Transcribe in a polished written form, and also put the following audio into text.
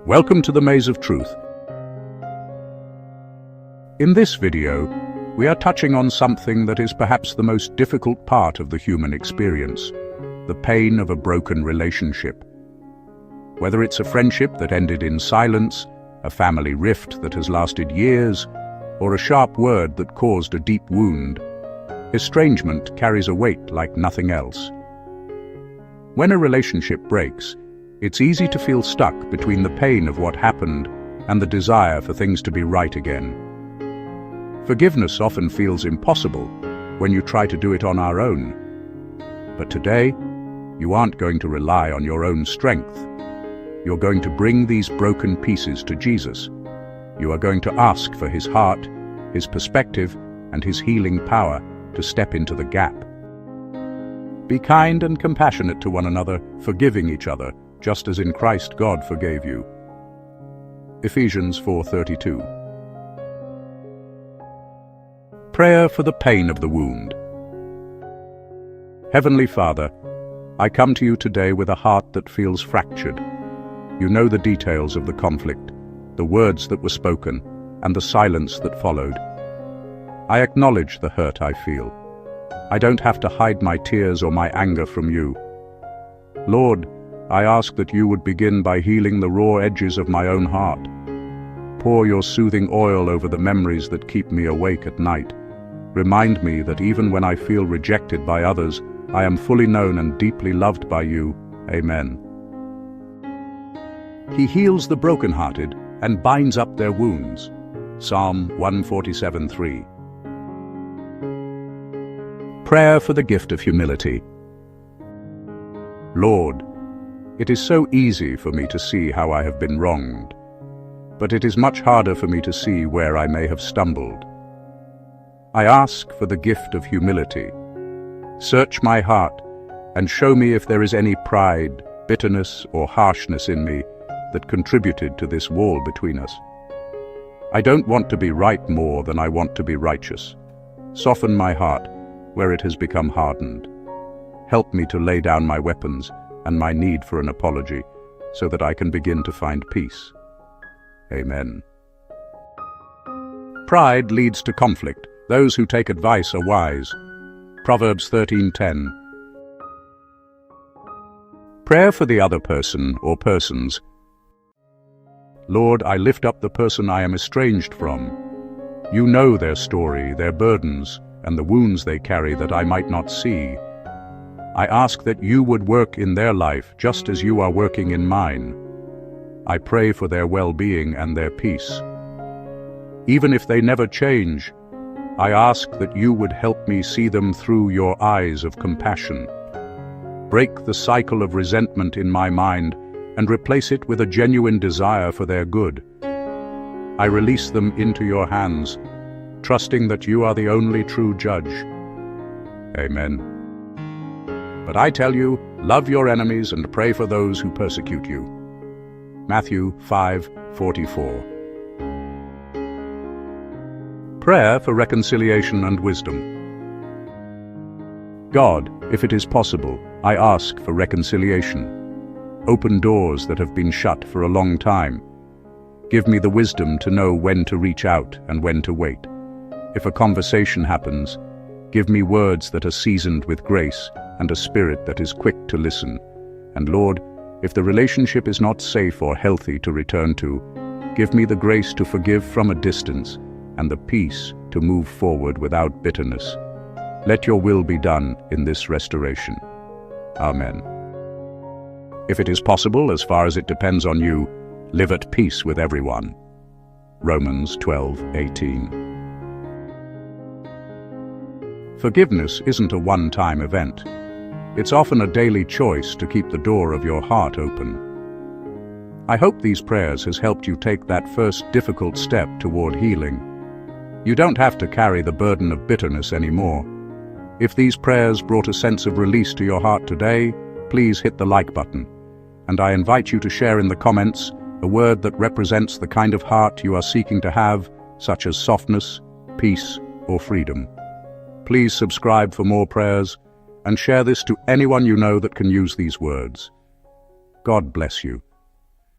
Welcome to the Maze of Truth. In this video, we are touching on something that is perhaps the most difficult part of the human experience, the pain of a broken relationship. Whether it's a friendship that ended in silence, a family rift that has lasted years, or a sharp word that caused a deep wound, estrangement carries a weight like nothing else. When a relationship breaks, it's easy to feel stuck between the pain of what happened and the desire for things to be right again. Forgiveness often feels impossible when you try to do it on our own. But today, you aren't going to rely on your own strength. You're going to bring these broken pieces to Jesus. You are going to ask for his heart, his perspective, and his healing power to step into the gap. Be kind and compassionate to one another, forgiving each other, just as in Christ God forgave you. Ephesians 4:32. Prayer for the pain of the wound. Heavenly Father, I come to you today with a heart that feels fractured. You know the details of the conflict, the words that were spoken, and the silence that followed. I acknowledge the hurt I feel. I don't have to hide my tears or my anger from you. Lord, I ask that you would begin by healing the raw edges of my own heart. Pour your soothing oil over the memories that keep me awake at night. Remind me that even when I feel rejected by others, I am fully known and deeply loved by you. Amen. He heals the brokenhearted and binds up their wounds. Psalm 147:3. Prayer for the gift of humility. Lord, it is so easy for me to see how I have been wronged, but it is much harder for me to see where I may have stumbled. I ask for the gift of humility. Search my heart and show me if there is any pride, bitterness, or harshness in me that contributed to this wall between us. I don't want to be right more than I want to be righteous. Soften my heart where it has become hardened. Help me to lay down my weapons and my need for an apology so that I can begin to find peace. Amen. Pride leads to conflict. Those who take advice are wise. Proverbs 13:10. Prayer for the other person or persons. Lord, I lift up the person I am estranged from. You know their story, their burdens, and the wounds they carry that I might not see. I ask that you would work in their life just as you are working in mine. I pray for their well-being and their peace. Even if they never change, I ask that you would help me see them through your eyes of compassion. Break the cycle of resentment in my mind and replace it with a genuine desire for their good. I release them into your hands, trusting that you are the only true judge. Amen. But I tell you, love your enemies and pray for those who persecute you. Matthew 5:44. Prayer for reconciliation and wisdom. God, if it is possible, I ask for reconciliation. Open doors that have been shut for a long time. Give me the wisdom to know when to reach out and when to wait. If a conversation happens, give me words that are seasoned with grace and a spirit that is quick to listen. And Lord, if the relationship is not safe or healthy to return to, give me the grace to forgive from a distance and the peace to move forward without bitterness. Let your will be done in this restoration. Amen. If it is possible, as far as it depends on you, live at peace with everyone. Romans 12:18. Forgiveness isn't a one-time event. It's often a daily choice to keep the door of your heart open. I hope these prayers has helped you take that first difficult step toward healing. You don't have to carry the burden of bitterness anymore. If these prayers brought a sense of release to your heart today, please hit the like button. And I invite you to share in the comments a word that represents the kind of heart you are seeking to have, such as softness, peace, or freedom. Please subscribe for more prayers and share this to anyone you know that can use these words. God bless you.